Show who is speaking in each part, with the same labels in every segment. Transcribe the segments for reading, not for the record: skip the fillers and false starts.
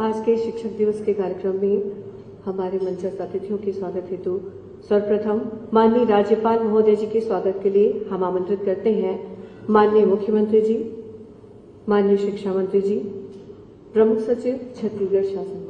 Speaker 1: आज के शिक्षक दिवस के कार्यक्रम में हमारे मंचस्थ अतिथियों के स्वागत हेतु सर्वप्रथम माननीय राज्यपाल महोदय जी के स्वागत के लिए हम आमंत्रित करते हैं माननीय मुख्यमंत्री जी, माननीय शिक्षा मंत्री जी, प्रमुख सचिव छत्तीसगढ़ शासन को।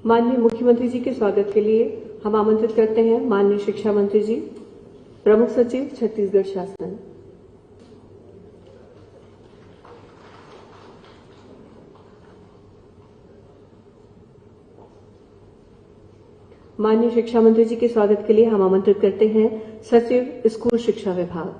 Speaker 1: माननीय मुख्यमंत्री जी के स्वागत के लिए हम आमंत्रित करते हैं माननीय शिक्षा मंत्री जी, प्रमुख सचिव छत्तीसगढ़ शासन। माननीय शिक्षा मंत्री जी के स्वागत के लिए हम आमंत्रित करते हैं सचिव स्कूल शिक्षा विभाग।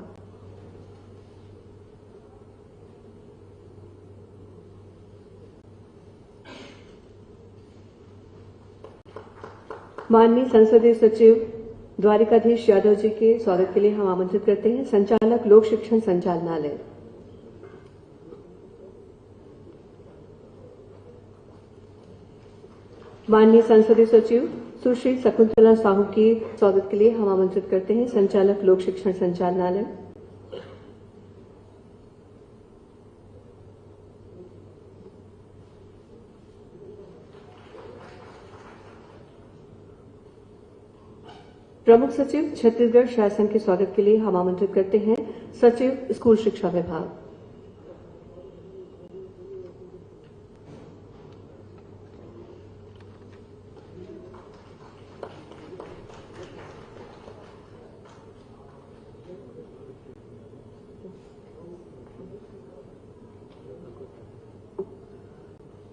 Speaker 1: माननीय संसदीय सचिव द्वारिकाधीश यादव जी के स्वागत के लिए हम आमंत्रित करते हैं संचालक लोक शिक्षण संचालनालय। माननीय संसदीय सचिव सुश्री शकुंतला साहू के स्वागत के लिए हम आमंत्रित करते हैं संचालक लोक शिक्षण संचालनालय। प्रमुख सचिव छत्तीसगढ़ शासन के स्वागत के लिए हम आमंत्रित करते हैं सचिव स्कूल शिक्षा विभाग।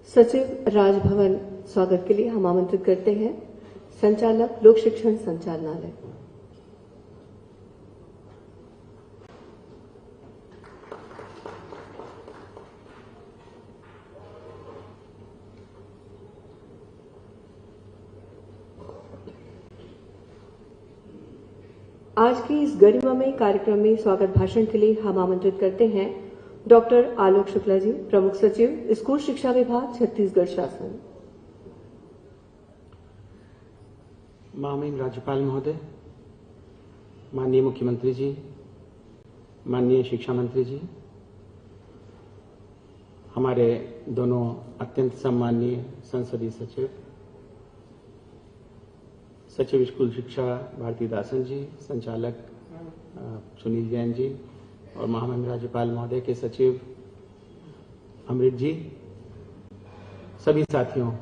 Speaker 1: सचिव राजभवन स्वागत के लिए हम आमंत्रित करते हैं संचालक लोक शिक्षण संचालनालय। आज के इस गरिमामय कार्यक्रम में स्वागत भाषण के लिए हम आमंत्रित करते हैं डॉक्टर आलोक शुक्ला जी, प्रमुख सचिव, स्कूल शिक्षा विभाग, छत्तीसगढ़ शासन।
Speaker 2: महामहिम राज्यपाल महोदय, माननीय मुख्यमंत्री जी, माननीय शिक्षा मंत्री जी, हमारे दोनों अत्यंत सम्माननीय संसदीय सचिव, सचिव स्कूल शिक्षा भारती दासन जी, संचालक सुनील जैन जी और महामहिम राज्यपाल महोदय के सचिव अमृत जी, सभी साथियों,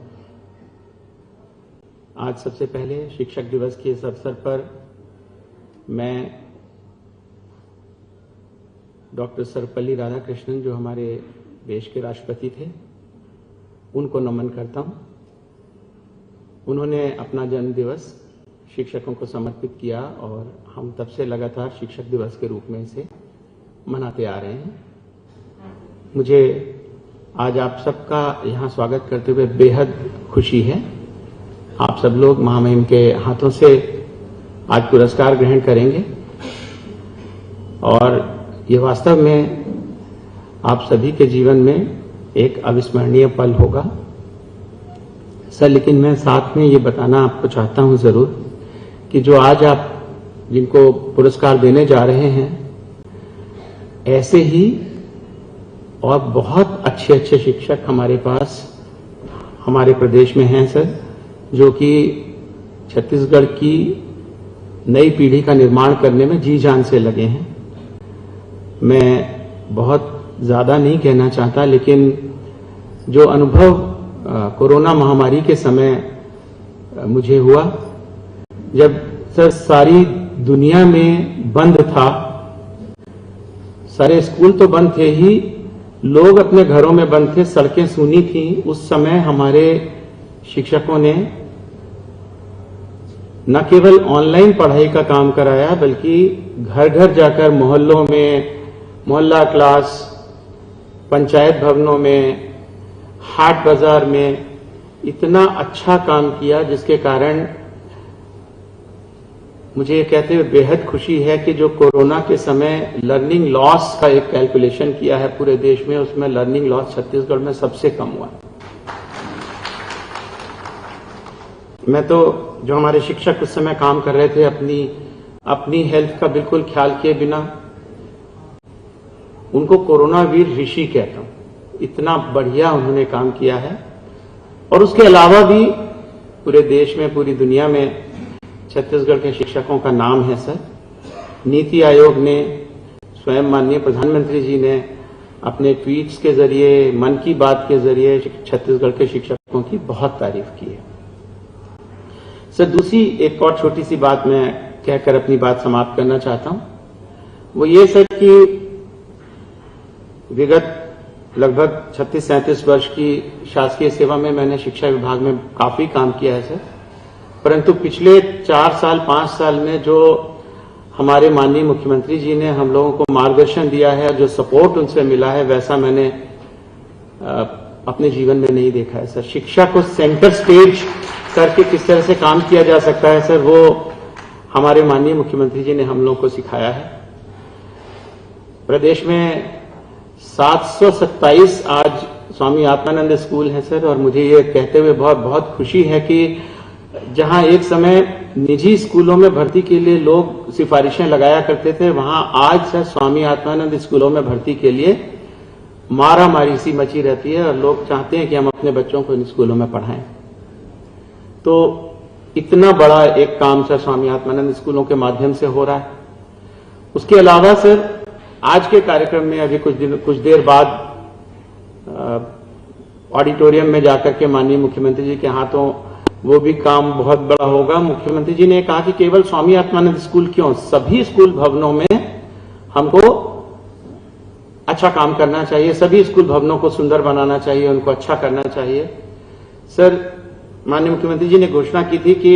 Speaker 2: आज सबसे पहले शिक्षक दिवस के इस अवसर पर मैं डॉक्टर सर्वपल्ली राधाकृष्णन, जो हमारे देश के राष्ट्रपति थे, उनको नमन करता हूं। उन्होंने अपना जन्म दिवस शिक्षकों को समर्पित किया और हम तब से लगातार शिक्षक दिवस के रूप में इसे मनाते आ रहे हैं। मुझे आज आप सबका यहां स्वागत करते हुए बेहद खुशी है। आप सब लोग महामहिम के हाथों से आज पुरस्कार ग्रहण करेंगे और ये वास्तव में आप सभी के जीवन में एक अविस्मरणीय पल होगा सर। लेकिन मैं साथ में ये बताना आपको चाहता हूं जरूर कि जो आज आप जिनको पुरस्कार देने जा रहे हैं, ऐसे ही और बहुत अच्छे अच्छे शिक्षक हमारे पास हमारे प्रदेश में हैं सर, जो कि छत्तीसगढ़ की नई पीढ़ी का निर्माण करने में जी जान से लगे हैं। मैं बहुत ज्यादा नहीं कहना चाहता, लेकिन जो अनुभव कोरोना महामारी के समय मुझे हुआ, जब सर सारी दुनिया में बंद था, सारे स्कूल तो बंद थे ही, लोग अपने घरों में बंद थे, सड़कें सूनी थी, उस समय हमारे शिक्षकों ने न केवल ऑनलाइन पढ़ाई का काम कराया, बल्कि घर घर जाकर मोहल्लों में, मोहल्ला क्लास, पंचायत भवनों में, हाट बाजार में इतना अच्छा काम किया, जिसके कारण मुझे ये कहते हुए बेहद खुशी है कि जो कोरोना के समय लर्निंग लॉस का एक कैलकुलेशन किया है पूरे देश में, उसमें लर्निंग लॉस छत्तीसगढ़ में सबसे कम हुआ। मैं तो जो हमारे शिक्षक उस समय काम कर रहे थे, अपनी हेल्थ का बिल्कुल ख्याल किए बिना, उनको कोरोना वीर ऋषि कहता हूं। इतना बढ़िया उन्होंने काम किया है। और उसके अलावा भी पूरे देश में, पूरी दुनिया में छत्तीसगढ़ के शिक्षकों का नाम है सर। नीति आयोग ने, स्वयं माननीय प्रधानमंत्री जी ने अपने ट्वीट्स के जरिए, मन की बात के जरिए छत्तीसगढ़ के शिक्षकों की बहुत तारीफ की है सर। दूसरी एक और छोटी सी बात मैं कहकर अपनी बात समाप्त करना चाहता हूं, वो ये सर कि विगत लगभग 36-37 वर्ष की शासकीय सेवा में मैंने शिक्षा विभाग में काफी काम किया है सर। परंतु पिछले 4 साल 5 साल में जो हमारे माननीय मुख्यमंत्री जी ने हम लोगों को मार्गदर्शन दिया है, जो सपोर्ट उनसे मिला है, वैसा मैंने अपने जीवन में नहीं देखा है सर। शिक्षा को सेंटर स्टेज करके किस तरह से काम किया जा सकता है सर, वो हमारे माननीय मुख्यमंत्री जी ने हम लोगों को सिखाया है। प्रदेश में 727 आज स्वामी आत्मानंद स्कूल है सर। और मुझे ये कहते हुए बहुत बहुत खुशी है कि जहां एक समय निजी स्कूलों में भर्ती के लिए लोग सिफारिशें लगाया करते थे, वहां आज सर स्वामी आत्मानंद स्कूलों में भर्ती के लिए मारामारी सी मची रहती है और लोग चाहते हैं कि हम अपने बच्चों को इन स्कूलों में पढ़ाएं। तो इतना बड़ा एक काम सर स्वामी आत्मानंद स्कूलों के माध्यम से हो रहा है। उसके अलावा सर आज के कार्यक्रम में अभी कुछ देर बाद ऑडिटोरियम में जाकर के माननीय मुख्यमंत्री जी के हाथों वो भी काम बहुत बड़ा होगा। मुख्यमंत्री जी ने कहा कि केवल स्वामी आत्मानंद स्कूल क्यों, सभी स्कूल भवनों में हमको अच्छा काम करना चाहिए, सभी स्कूल भवनों को सुंदर बनाना चाहिए, उनको अच्छा करना चाहिए। सर माननीय मुख्यमंत्री जी ने घोषणा की थी कि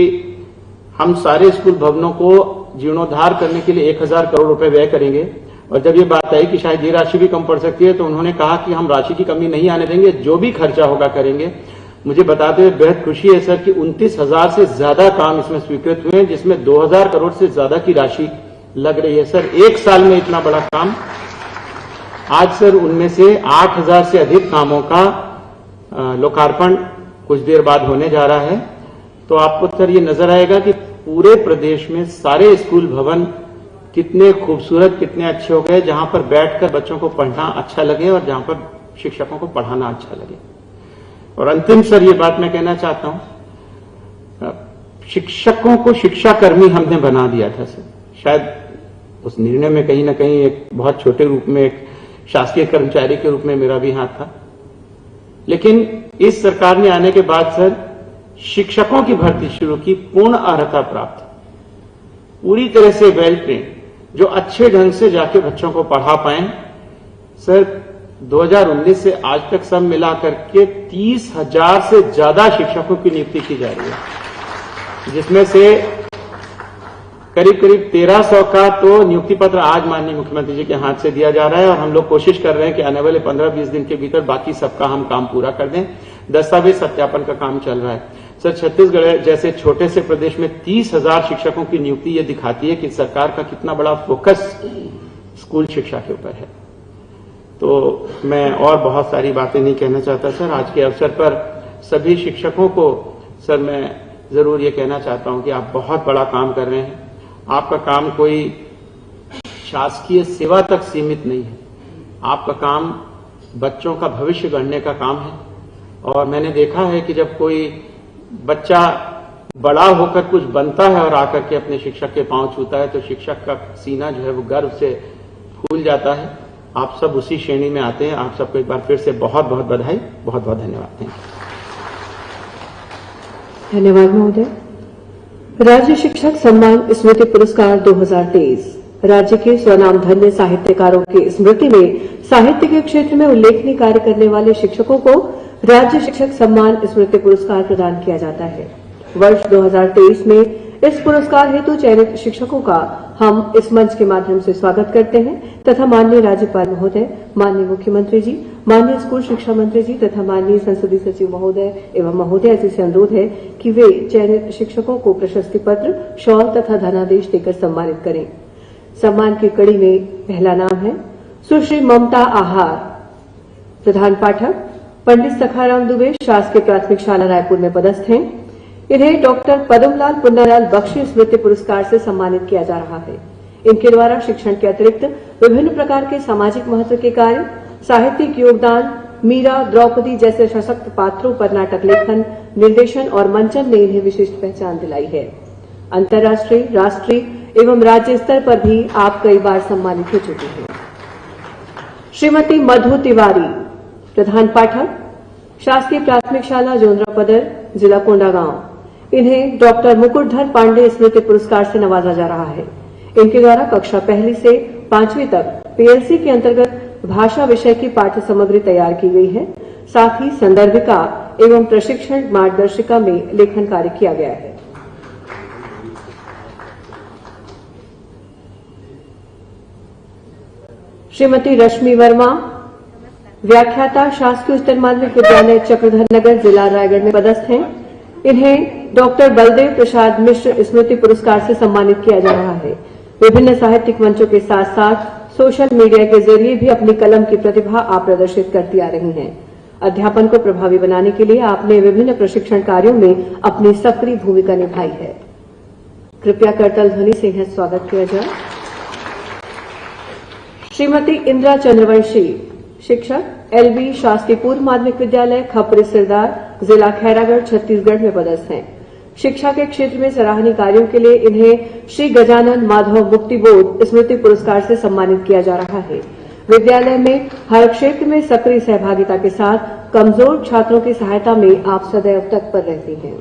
Speaker 2: हम सारे स्कूल भवनों को जीर्णोद्धार करने के लिए 1000 करोड़ रुपए व्यय करेंगे। और जब ये बात आई कि शायद ये राशि भी कम पड़ सकती है, तो उन्होंने कहा कि हम राशि की कमी नहीं आने देंगे, जो भी खर्चा होगा करेंगे। मुझे बताते हुए बेहद खुशी है सर कि 29,000 से ज्यादा काम इसमें स्वीकृत हुए हैं, जिसमें 2000 करोड़ से ज्यादा की राशि लग रही है। सर, एक साल में इतना बड़ा काम। आज सर उनमें से 8000 से अधिक कामों का लोकार्पण कुछ देर बाद होने जा रहा है। तो आपको सर ये नजर आएगा कि पूरे प्रदेश में सारे स्कूल भवन कितने खूबसूरत, कितने अच्छे हो गए, जहां पर बैठकर बच्चों को पढ़ना अच्छा लगे और जहां पर शिक्षकों को पढ़ाना अच्छा लगे। और अंतिम सर ये बात मैं कहना चाहता हूं, शिक्षकों को शिक्षाकर्मी हमने बना दिया था सर। शायद उस निर्णय में कहीं ना कहीं एक बहुत छोटे रूप में एक शासकीय कर्मचारी के रूप में मेरा भी हाथ था, लेकिन इस सरकार ने आने के बाद सर शिक्षकों की भर्ती शुरू की, पूर्ण अर्हता प्राप्त, पूरी तरह से वेल ट्रेन, जो अच्छे ढंग से जाके बच्चों को पढ़ा पाए। सर 2019 से आज तक सब मिलाकर के 30,000 से ज्यादा शिक्षकों की नियुक्ति की जा रही है, जिसमें से करीब करीब 1300 का तो नियुक्ति पत्र आज माननीय मुख्यमंत्री जी के हाथ से दिया जा रहा है। और हम लोग कोशिश कर रहे हैं कि आने वाले 15-20 दिन के भीतर बाकी सबका हम काम पूरा कर दें। दस्तावेज सत्यापन का काम चल रहा है। सर, छत्तीसगढ़ जैसे छोटे से प्रदेश में 30,000 शिक्षकों की नियुक्ति ये दिखाती है कि सरकार का कितना बड़ा फोकस स्कूल शिक्षा के ऊपर है। तो मैं और बहुत सारी बातें नहीं कहना चाहता सर। आज के अवसर पर सभी शिक्षकों को सर मैं जरूर ये कहना चाहता हूं कि आप बहुत बड़ा काम कर रहे हैं। आपका काम कोई शासकीय सेवा तक सीमित नहीं है, आपका काम बच्चों का भविष्य गढ़ने का काम है। और मैंने देखा है कि जब कोई बच्चा बड़ा होकर कुछ बनता है और आकर के अपने शिक्षक के पांव छूता है, तो शिक्षक का सीना जो है वो गर्व से फूल जाता है। आप सब उसी श्रेणी में आते हैं। आप सबको एक बार फिर से बहुत बहुत बधाई, बहुत बहुत धन्यवाद।
Speaker 1: धन्यवाद महोदय। राज्य शिक्षक सम्मान स्मृति पुरस्कार 2023 राज्य के स्वनामधन्य साहित्यकारों की स्मृति में साहित्य के क्षेत्र में उल्लेखनीय कार्य करने वाले शिक्षकों को राज्य शिक्षक सम्मान स्मृति पुरस्कार प्रदान किया जाता है। वर्ष 2023 में इस पुरस्कार हेतु चयनित शिक्षकों का हम इस मंच के माध्यम से स्वागत करते हैं तथा माननीय राज्यपाल महोदय, माननीय मुख्यमंत्री जी, माननीय स्कूल शिक्षा मंत्री जी तथा माननीय संसदीय सचिव महोदय एवं महोदय जी से अनुरोध है कि वे चयनित शिक्षकों को प्रशस्ति पत्र, शॉल तथा धनादेश देकर सम्मानित करें। सम्मान की कड़ी में पहला नाम है सुश्री ममता आहार, प्रधान पाठक पंडित सखाराम दुबे, शासकीय प्राथमिक शाला रायपुर में पदस्थ हैं। इन्हें डॉक्टर पद्मलाल पुन्नालाल बख्शी स्मृति पुरस्कार से सम्मानित किया जा रहा है। इनके द्वारा शिक्षण के अतिरिक्त विभिन्न प्रकार के सामाजिक महत्व के कार्य, साहित्यिक योगदान, मीरा, द्रौपदी जैसे सशक्त पात्रों पर नाटक लेखन, निर्देशन और मंचन ने इन्हें विशिष्ट पहचान दिलाई है। अंतर्राष्ट्रीय, राष्ट्रीय एवं राज्य स्तर पर भी आप कई बार सम्मानित हो चुके हैं। श्रीमती मधु तिवारी, प्रधान पाठक, शासकीय प्राथमिक शाला जोंद्रापदर, जिला कोंडागांव। इन्हें डॉक्टर मुकुटधर पांडे स्मृति पुरस्कार से नवाजा जा रहा है। इनके द्वारा कक्षा 1 से 5वीं तक पीएलसी के अंतर्गत भाषा विषय की पाठ्य सामग्री तैयार की गई है। साथ ही संदर्भिका एवं प्रशिक्षण मार्गदर्शिका में लेखन कार्य किया गया है। श्रीमती रश्मि वर्मा, व्याख्याता, शासकीय उच्चतर माध्यमिक विद्यालय चक्रधर नगर, जिला रायगढ़ में पदस्थ हैं। इन्हें डॉक्टर बलदेव प्रसाद मिश्र स्मृति पुरस्कार से सम्मानित किया जा रहा है। विभिन्न साहित्यिक मंचों के साथ साथ सोशल मीडिया के जरिए भी अपनी कलम की प्रतिभा आप प्रदर्शित करती आ रही हैं। अध्यापन को प्रभावी बनाने के लिए आपने विभिन्न प्रशिक्षण कार्यों में अपनी सक्रिय भूमिका निभाई है। कृपया करतल ध्वनि से इन्हें स्वागत किया जाए। श्रीमती इंदिरा चंद्रवंशी, शिक्षक, एलबी शासकीय पूर्व माध्यमिक विद्यालय खपरी सिरदार, जिला खैरागढ़, छत्तीसगढ़ में पदस्थ हैं। शिक्षा के क्षेत्र में सराहनीय कार्यों के लिए इन्हें श्री गजानन माधव मुक्ति बोर्ड स्मृति पुरस्कार से सम्मानित किया जा रहा है। विद्यालय में हर क्षेत्र में सक्रिय सहभागिता के साथ कमजोर छात्रों की सहायता में आप सदैव तत्पर रहती हैं।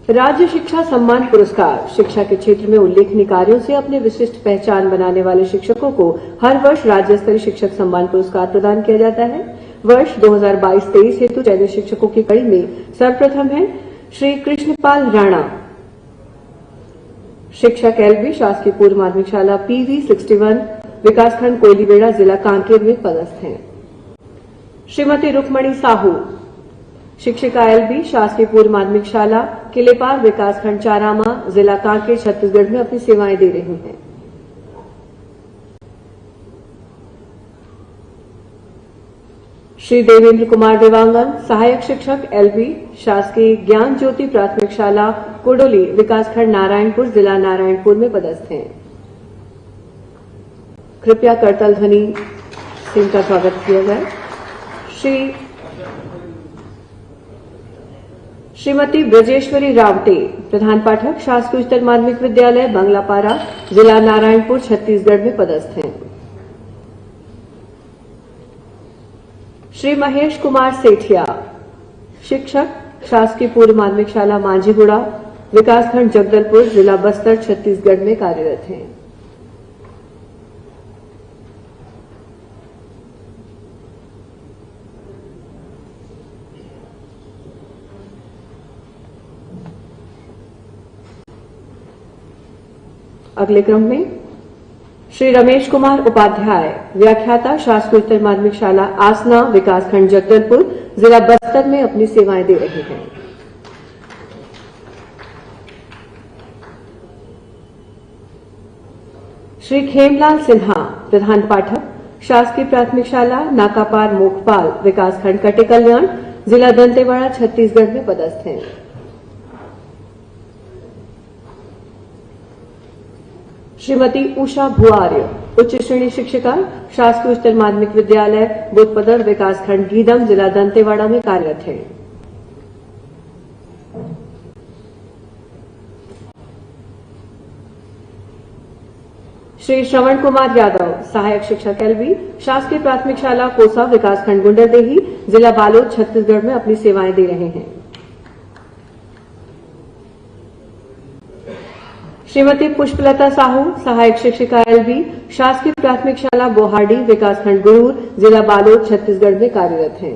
Speaker 1: राज्य शिक्षा सम्मान पुरस्कार शिक्षा के क्षेत्र में उल्लेखनीय कार्यों से अपने विशिष्ट पहचान बनाने वाले शिक्षकों को हर वर्ष राज्य स्तरीय शिक्षक सम्मान पुरस्कार प्रदान किया जाता है। वर्ष 2022-23 हेतु चयनित शिक्षकों की कड़ी में सर्वप्रथम है श्री कृष्णपाल राणा, शिक्षक एलबी शासकीय पूर्व माध्यमिक शाला पीवी 61 विकासखंड कोयलीबेड़ा जिला कांकेर में पदस्थ हैं। श्रीमती रुक्मणी साहू शिक्षिका एलबी शासकीय पूर्व माध्यमिक शाला किलेपार विकासखंड चारामा जिला कांकेर छत्तीसगढ़ में अपनी सेवाएं दे रही हैं। श्री देवेंद्र कुमार देवांगन सहायक शिक्षक एलबी शासकीय ज्ञान ज्योति प्राथमिक शाला कुडोली विकासखंड नारायणपुर जिला नारायणपुर में पदस्थ हैं। कृपया करतल ध्वनि से इनका स्वागत किया जाए। श्रीमती ब्रजेश्वरी रावटे प्रधान पाठक शासकीय उच्चतर माध्यमिक विद्यालय बंगलापारा जिला नारायणपुर छत्तीसगढ़ में पदस्थ हैं। श्री महेश कुमार सेठिया शिक्षक शासकीय पूर्व माध्यमिक शाला मांझीगुड़ा विकासखंड जगदलपुर जिला बस्तर छत्तीसगढ़ में कार्यरत हैं। अगले क्रम में श्री रमेश कुमार उपाध्याय व्याख्याता शासकीय उच्चतर माध्यमिक शाला आसना विकासखंड जगदलपुर जिला बस्तर में अपनी सेवाएं दे रहे हैं। श्री खेमलाल सिन्हा प्रधान पाठक शासकीय प्राथमिक शाला नाकापार मोखपाल विकासखंड कटे कल्याण जिला दंतेवाड़ा छत्तीसगढ़ में पदस्थ हैं। श्रीमती उषा भुआर्य उच्च श्रेणी शिक्षिका शासकीय उच्चतर माध्यमिक विद्यालय बोधपदर विकासखंड गीदम जिला दंतेवाड़ा में कार्यरत हैं। श्री श्रवण कुमार यादव सहायक शिक्षक एलबी शासकीय प्राथमिक शाला कोसा विकासखंड गुंडरदेही जिला बालोद छत्तीसगढ़ में अपनी सेवाएं दे रहे हैं। श्रीमती पुष्पलता साहू सहायक शिक्षिका एलबी शासकीय प्राथमिक शाला बोहाडी विकासखंड गुरूर जिला बालोद छत्तीसगढ़ में कार्यरत हैं।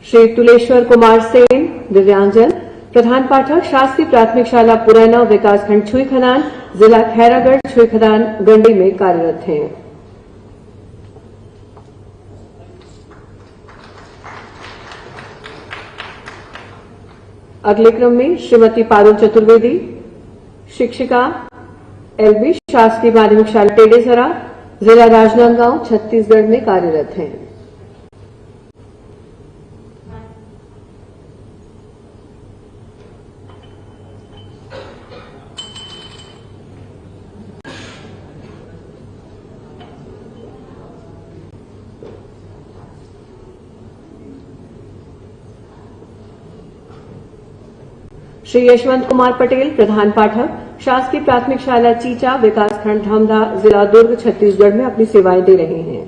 Speaker 1: श्री तुलेश्वर कुमार सेन दिव्यांगजन प्रधान पाठक शासकीय प्राथमिक शाला पुरैना विकासखंड छुईखदान जिला खैरागढ़ छुईखदान गंडी में कार्यरत हैं। अगले क्रम में श्रीमती पारुल चतुर्वेदी शिक्षिका एलबी शासकीय माध्यमिक शाला टेडेसरा जिला राजनांदगांव छत्तीसगढ़ में कार्यरत हैं। श्री यशवंत कुमार पटेल प्रधान पाठक शासकीय प्राथमिक शाला चीचा विकासखंड धमधा जिला दुर्ग छत्तीसगढ़ में अपनी सेवाएं दे रहे हैं।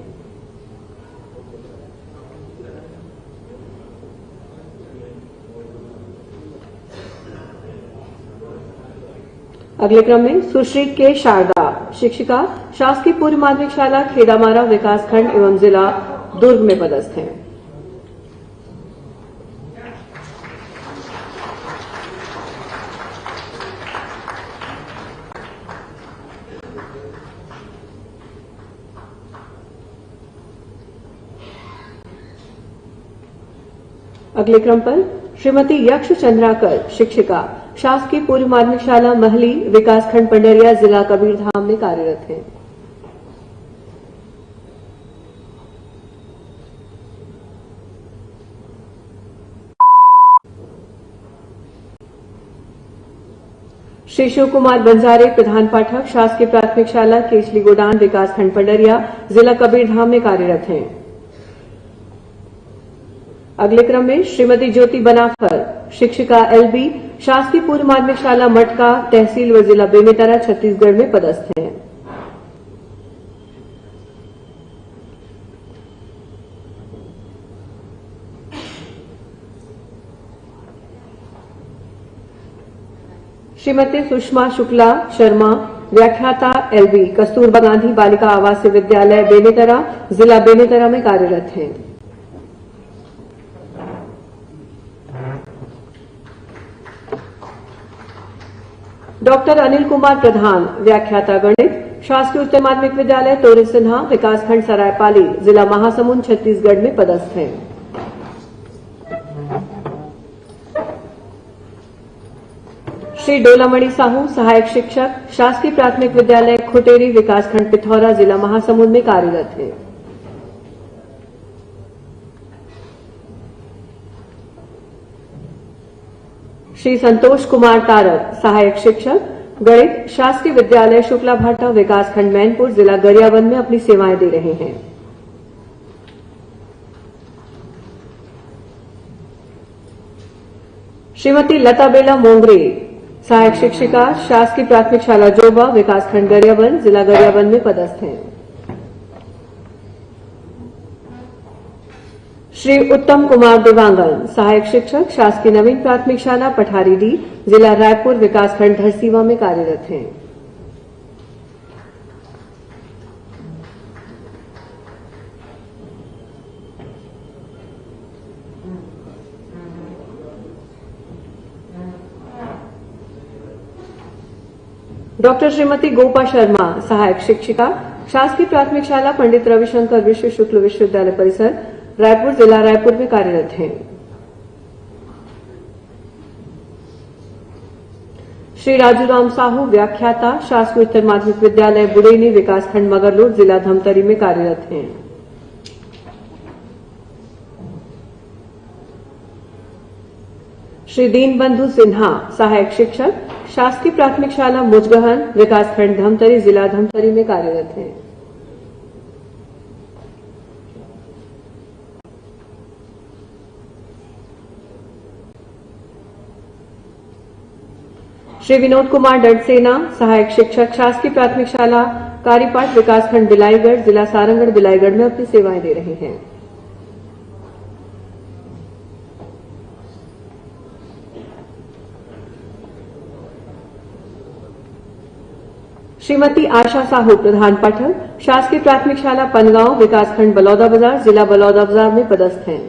Speaker 1: अगले क्रम में सुश्री के शारदा शिक्षिका शासकीय पूर्व माध्यमिक शाला खेदामारा विकासखंड एवं जिला दुर्ग में पदस्थ हैं। अगले क्रम पर श्रीमती यक्ष चंद्राकर शिक्षिका शासकीय पूर्व माध्यमिक शाला महली विकासखंड पंडरिया जिला कबीरधाम में कार्यरत हैं। श्री शिव कुमार बंजारे प्रधान पाठक शासकीय प्राथमिक शाला केचली गोडान विकासखंड पंडरिया जिला कबीरधाम में कार्यरत हैं। अगले क्रम में श्रीमती ज्योति बनाफर शिक्षिका एलबी शासकीय पूर्व माध्यमिक शाला मटका तहसील व जिला बेमेतरा छत्तीसगढ़ में पदस्थ हैं। श्रीमती सुषमा शुक्ला शर्मा व्याख्याता एलबी कस्तूरबा गांधी बालिका आवासीय विद्यालय बेमेतरा जिला बेमेतरा में कार्यरत हैं। डॉक्टर अनिल कुमार प्रधान, व्याख्याता गणित, शासकीय उच्च माध्यमिक विद्यालय तोरे सिन्हा, विकासखंड सरायपाली, जिला महासमुंद, छत्तीसगढ़ में पदस्थ हैं। श्री डोलामणि साहू, सहायक शिक्षक, शासकीय प्राथमिक विद्यालय खुटेरी, विकासखंड पिथौरा, जिला महासमुंद में कार्यरत हैं। श्री संतोष कुमार तारक, सहायक शिक्षक, गणित, शासकीय विद्यालय शुक्ला भाटा, विकासखंड मैनपुर, जिला गरियाबंद में अपनी सेवाएं दे रहे हैं। श्रीमती लता बेला मोंगरे, सहायक शिक्षिका, शासकीय प्राथमिक शाला जोबा, विकासखंड गरियाबंद, जिला गरियाबंद में पदस्थ हैं। श्री उत्तम कुमार देवांगन, सहायक शिक्षक, शासकीय नवीन प्राथमिक शाला पठारी डी, जिला रायपुर, विकासखंड धरसीवा में कार्यरत हैं। डॉक्टर श्रीमती गोपा शर्मा, सहायक शिक्षिका, शासकीय प्राथमिक शाला पंडित रविशंकर विश्व शुक्ल विश्वविद्यालय परिसर, रायपुर, जिला रायपुर में कार्यरत हैं। श्री राजूराम साहू, व्याख्याता, शासकीय उच्च माध्यमिक विद्यालय बुडेनी, विकासखंड मगरलोड, जिला धमतरी में कार्यरत हैं। श्री दीनबंधु सिन्हा, सहायक शिक्षक, शासकीय प्राथमिक शाला मुजगहन, विकासखंड धमतरी, जिला धमतरी में कार्यरत हैं। श्री विनोद कुमार डडसेना, सहायक शिक्षक, शासकीय प्राथमिक शाला कारीपाट, विकासखंड बिलाईगढ़, जिला सारंगढ़ बिलाईगढ़ में अपनी सेवाएं दे रहे हैं। श्रीमती आशा साहू, प्रधान पाठक, शासकीय प्राथमिक शाला पनगांव, विकासखंड बलौदा बाजार, जिला बलौदा बाजार में पदस्थ हैं।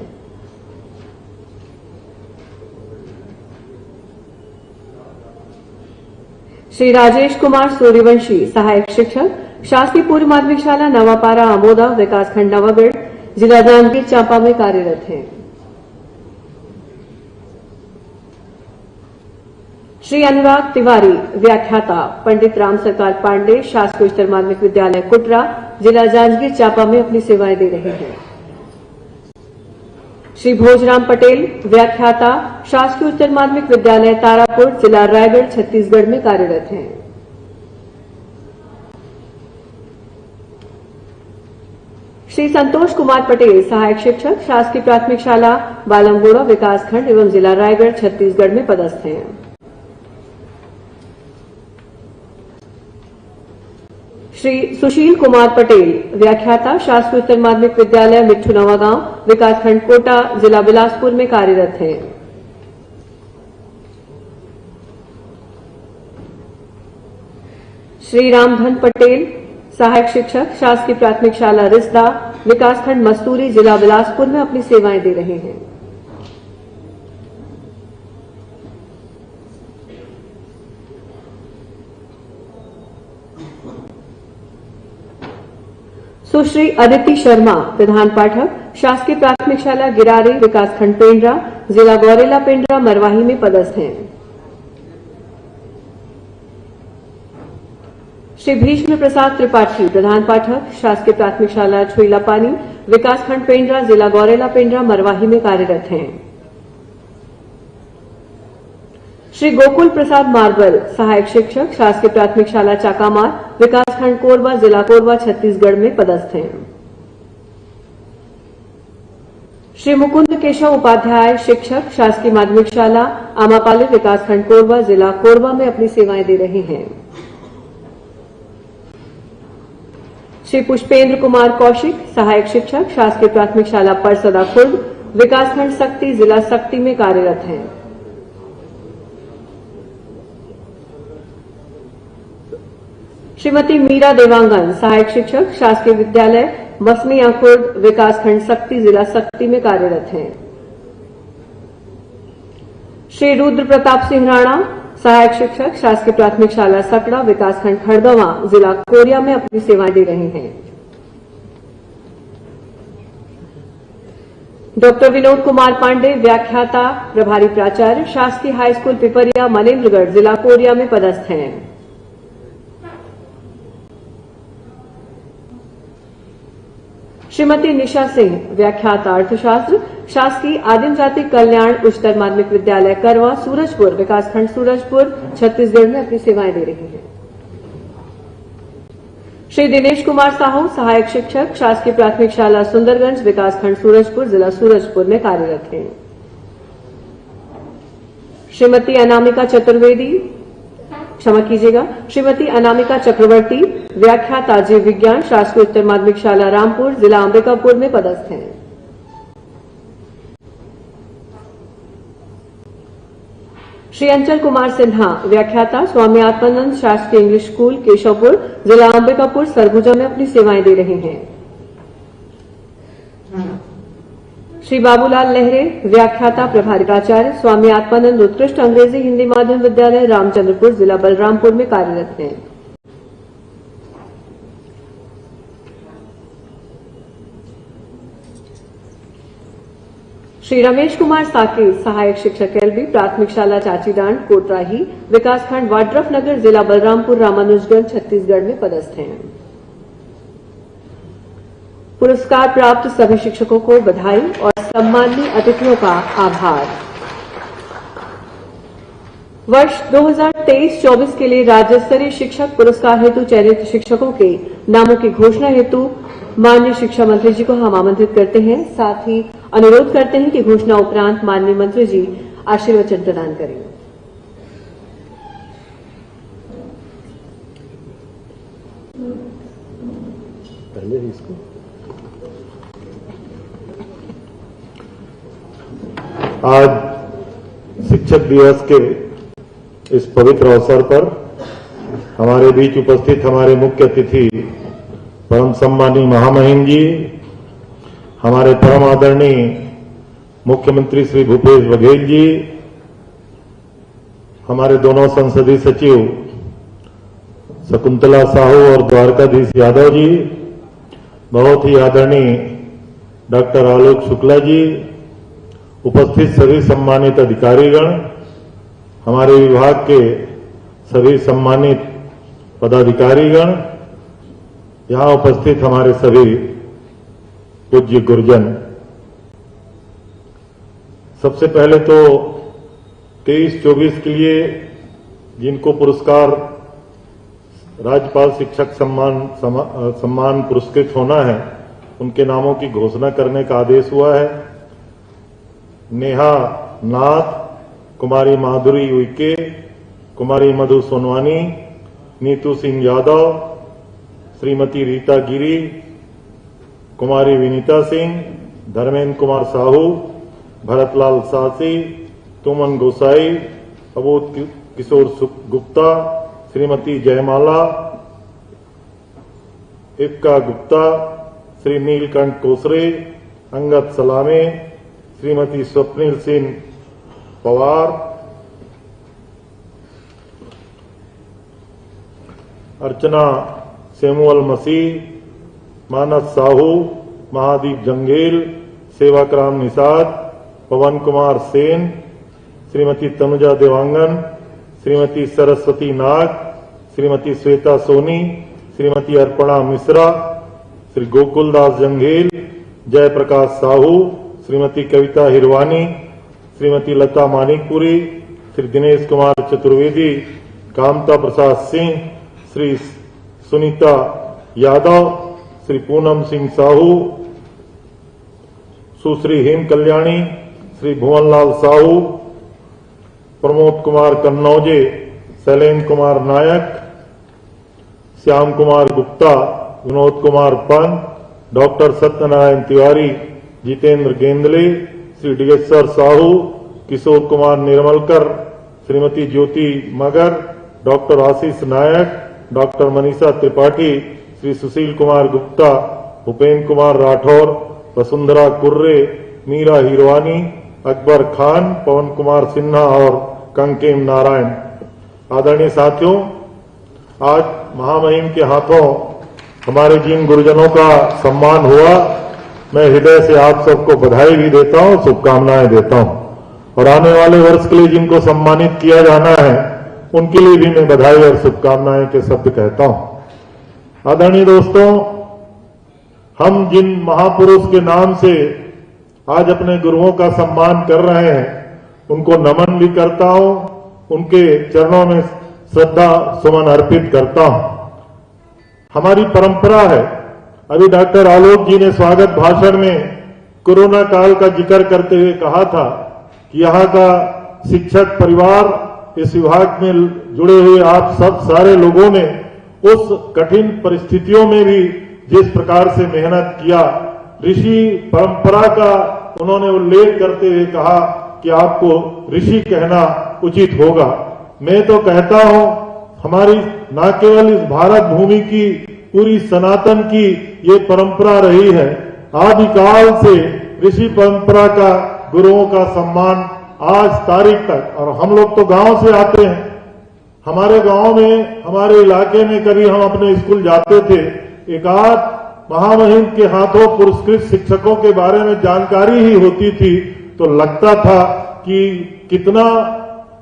Speaker 1: श्री राजेश कुमार सूर्यवंशी, सहायक शिक्षक, शासकीय पूर्व माध्यमिक शाला नवापारा आमोदा, विकासखंड नवागढ़, जिला जांजगीर चांपा में कार्यरत हैं। श्री अनुराग तिवारी, व्याख्याता, पंडित राम सरकार पांडे, शासकीय उच्चतर माध्यमिक विद्यालय कुटरा, जिला जांजगीर चांपा में अपनी सेवाएं दे रहे हैं। श्री भोजराम पटेल, व्याख्याता, शासकीय उच्चतर माध्यमिक विद्यालय तारापुर, जिला रायगढ़, छत्तीसगढ़ में कार्यरत हैं। श्री संतोष कुमार पटेल, सहायक शिक्षक, शासकीय प्राथमिक शाला बालमगोड़ा, विकासखंड एवं जिला रायगढ़, छत्तीसगढ़ में पदस्थ हैं। श्री सुशील कुमार पटेल, व्याख्याता, शासकीय उच्चतर माध्यमिक विद्यालय मिट्ठू नवागांव, विकासखंड कोटा, जिला बिलासपुर में कार्यरत हैं। श्री रामधन पटेल, सहायक शिक्षक, शासकीय प्राथमिक शाला रिस्दा, विकासखंड मस्तूरी, जिला बिलासपुर में अपनी सेवाएं दे रहे हैं। सुश्री अदिति शर्मा, प्रधान पाठक, शासकीय प्राथमिक शाला गिरारे, विकासखंड पेंड्रा, जिला गौरेला पेंड्रा मरवाही में पदस्थ हैं। श्री भीष्म प्रसाद त्रिपाठी, प्रधान पाठक, शासकीय प्राथमिक शाला छुईलापानी, विकासखंड पेंड्रा, जिला गौरेला पेंड्रा मरवाही में कार्यरत हैं। श्री गोकुल प्रसाद मार्बल, सहायक शिक्षक, शासकीय प्राथमिक शाला चाकामार, विकासखंड कोरबा, जिला कोरबा, छत्तीसगढ़ में पदस्थ हैं। श्री मुकुंद केशव उपाध्याय, शिक्षक, शासकीय माध्यमिक शाला आमापाले, विकासखंड कोरबा, जिला कोरबा में अपनी सेवाएं दे रहे हैं। श्री पुष्पेंद्र कुमार कौशिक, सहायक शिक्षक, शासकीय प्राथमिक शाला परसदा खुर्द, विकासखंड सक्ती, जिला सक्ती में कार्यरत हैं। श्रीमती मीरा देवांगन, सहायक शिक्षक, शासकीय विद्यालय मसनिया खुर्द, विकासखंड सक्ती, जिला सक्ती में कार्यरत हैं। श्री रुद्र प्रताप सिंह राणा, सहायक शिक्षक शासकीय प्राथमिक शाला सकड़ा विकासखंड खड़गवां जिला कोरिया में अपनी सेवाएं दे रहे हैं। डॉक्टर विनोद कुमार पांडे व्याख्याता प्रभारी प्राचार्य शासकीय हाई स्कूल पिपरिया मनेन्द्रगढ़ जिला कोरिया में पदस्थ हैं। श्रीमती निशा सिंह व्याख्याता अर्थशास्त्र शासकीय आदिम जाति कल्याण उच्चतर माध्यमिक विद्यालय करवा सूरजपुर विकासखंड सूरजपुर छत्तीसगढ़ में अपनी सेवाएं दे रही हैं। श्री दिनेश कुमार साहू सहायक शिक्षक शासकीय प्राथमिक शाला सुंदरगंज विकासखंड सूरजपुर जिला सूरजपुर में कार्यरत हैं। श्रीमती अनामिका चक्रवर्ती व्याख्याता जीव विज्ञान शासकीय उत्तर माध्यमिक शाला रामपुर जिला अंबिकापुर में पदस्थ हैं। श्री अंचल कुमार सिन्हा व्याख्याता स्वामी आत्मानंद शासकीय इंग्लिश स्कूल केशवपुर जिला अंबिकापुर सरगुजा में अपनी सेवाएं दे रहे हैं। श्री बाबूलाल लहरे व्याख्याता प्रभारी प्राचार्य स्वामी आत्मानंद उत्कृष्ट अंग्रेजी हिंदी माध्यम विद्यालय रामचंद्रपुर जिला बलरामपुर में कार्यरत हैं। श्री रमेश कुमार साकेत सहायक शिक्षक एलबी प्राथमिक शाला चाचीडांड कोटराही विकासखंड वाड्रफ नगर जिला बलरामपुर रामानुजगंज छत्तीसगढ़ में पदस्थ हैं। पुरस्कार प्राप्त सभी शिक्षकों को बधाई और सम्माननीय अतिथियों का आभार। वर्ष 2023-24 के लिए राज्य स्तरीय शिक्षक पुरस्कार हेतु चयनित शिक्षकों के नामों की घोषणा हेतु माननीय शिक्षा मंत्री जी को हम आमंत्रित करते हैं। साथ ही अनुरोध करते हैं कि घोषणा उपरांत माननीय मंत्री जी आशीर्वचन प्रदान करें।
Speaker 3: आज शिक्षक दिवस के इस पवित्र अवसर पर हमारे बीच उपस्थित हमारे मुख्य अतिथि परम सम्मानीय महामहिम जी, हमारे परम आदरणीय मुख्यमंत्री श्री भूपेश बघेल जी, हमारे दोनों संसदीय सचिव शकुंतला साहू और द्वारकाधीश यादव जी, बहुत ही आदरणीय डॉक्टर आलोक शुक्ला जी, उपस्थित सभी सम्मानित अधिकारीगण, हमारे विभाग के सभी सम्मानित पदाधिकारीगण, यहां उपस्थित हमारे सभी पूज्य गुरुजन। सबसे पहले तो 23-24 के लिए जिनको पुरस्कार राज्यपाल शिक्षक सम्मान पुरस्कृत होना है, उनके नामों की घोषणा करने का आदेश हुआ है। नेहा नाथ, कुमारी माधुरी उइके, कुमारी मधु सोनवानी, नीतू सिंह यादव, श्रीमती रीता गिरी, कुमारी विनीता सिंह, धर्मेंद्र कुमार साहू, भरतलाल सासी, तुमन गोसाई, अबोध किशोर गुप्ता, श्रीमती जयमाला इक्का गुप्ता, श्री नीलकंठ कोसरे, अंगद सलामे, श्रीमती स्वप्निल सिंह पवार, अर्चना सेमुअल मसीह, मानस साहू, महादीप जंगेल, सेवाक्राम निषाद, पवन कुमार सेन, श्रीमती तनुजा देवांगन, श्रीमती सरस्वती नाग, श्रीमती श्वेता सोनी, श्रीमती अर्पणा मिश्रा, श्री गोकुलदास जंगेल, जयप्रकाश साहू, श्रीमती कविता हिरवानी, श्रीमती लता मानिकपुरी, श्री दिनेश कुमार चतुर्वेदी, कामता प्रसाद सिंह, श्री सुनीता यादव, श्री पूनम सिंह साहू, सुश्री हेम कल्याणी, श्री भुवनलाल साहू, प्रमोद कुमार कन्नौजे, शैलेंद्र कुमार नायक, श्याम कुमार गुप्ता, विनोद कुमार पंत, डॉक्टर सत्यनारायण तिवारी, जितेंद्र गेंदले, श्री डिगेश्वर साहू, किशोर कुमार निर्मलकर, श्रीमती ज्योति मगर, डॉक्टर आशीष नायक, डॉक्टर मनीषा त्रिपाठी, श्री सुशील कुमार गुप्ता, भूपेन्द्र कुमार राठौर, वसुंधरा कुर्रे, मीरा हिरवानी, अकबर खान, पवन कुमार सिन्हा और कंकेम नारायण। आदरणीय साथियों, आज महामहिम के हाथों हमारे जिन गुरुजनों का सम्मान हुआ, मैं हृदय से आप सबको बधाई भी देता हूं, शुभकामनाएं देता हूं। और आने वाले वर्ष के लिए जिनको सम्मानित किया जाना है, उनके लिए भी मैं बधाई और शुभकामनाएं के शब्द कहता हूं। आदरणीय दोस्तों, हम जिन महापुरुष के नाम से आज अपने गुरुओं का सम्मान कर रहे हैं, उनको नमन भी करता हूं, उनके चरणों में श्रद्धा सुमन अर्पित करता हूं। हमारी परंपरा है, अभी डॉक्टर आलोक जी ने स्वागत भाषण में कोरोना काल का जिक्र करते हुए कहा था कि यहाँ का शिक्षक परिवार, इस विभाग में जुड़े हुए आप सब सारे लोगों ने उस कठिन परिस्थितियों में भी जिस प्रकार से मेहनत किया, ऋषि परंपरा का उन्होंने उल्लेख करते हुए कहा कि आपको ऋषि कहना उचित होगा। मैं तो कहता हूं, हमारी न केवल इस भारत भूमि की, पूरी सनातन की ये परंपरा रही है। आदिकाल से ऋषि परंपरा का, गुरुओं का सम्मान आज तारीख तक। और हम लोग तो गांव से आते हैं, हमारे गांव में, हमारे इलाके में कभी हम अपने स्कूल जाते थे, एक आध महामहिम के हाथों पुरस्कृत शिक्षकों के बारे में जानकारी ही होती थी तो लगता था कि कितना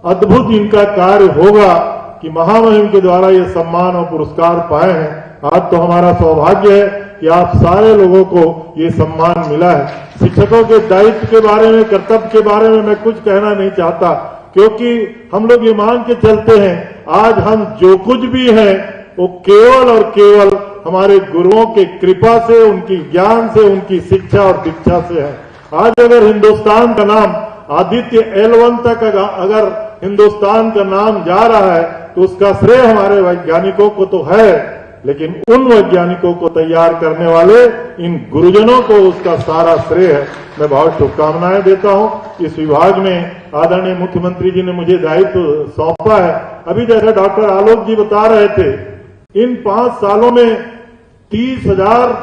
Speaker 3: अद्भुत इनका कार्य होगा कि महामहिम के द्वारा ये सम्मान और पुरस्कार पाए हैं। आज तो हमारा सौभाग्य है कि आप सारे लोगों को ये सम्मान मिला है। शिक्षकों के दायित्व के बारे में, कर्तव्य के बारे में मैं कुछ कहना नहीं चाहता, क्योंकि हम लोग ये मान के चलते हैं, आज हम जो कुछ भी हैं वो केवल और केवल हमारे गुरुओं के कृपा से, उनकी ज्ञान से, उनकी शिक्षा और दीक्षा से है। आज अगर हिंदुस्तान का नाम आदित्य L1 तक अगर हिंदुस्तान का नाम जा रहा है तो उसका श्रेय हमारे वैज्ञानिकों को तो है, लेकिन उन वैज्ञानिकों को तैयार करने वाले इन गुरुजनों को उसका सारा श्रेय है। मैं बहुत शुभकामनाएं देता हूं। इस विभाग में आदरणीय मुख्यमंत्री जी ने मुझे दायित्व सौंपा है। अभी जैसे डॉक्टर आलोक जी बता रहे थे, इन 5 सालों में 30,000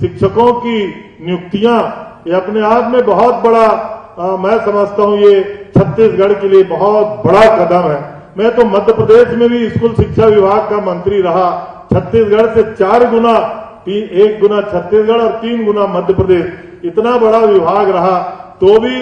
Speaker 3: शिक्षकों की नियुक्तियां, ये अपने आप में बहुत बड़ा, मैं समझता हूं ये छत्तीसगढ़ के लिए बहुत बड़ा कदम है। मैं तो मध्य प्रदेश में भी स्कूल शिक्षा विभाग का मंत्री रहा। छत्तीसगढ़ से 4 गुना, 1 गुना छत्तीसगढ़ और 3 गुना मध्य प्रदेश, इतना बड़ा विभाग रहा। तो भी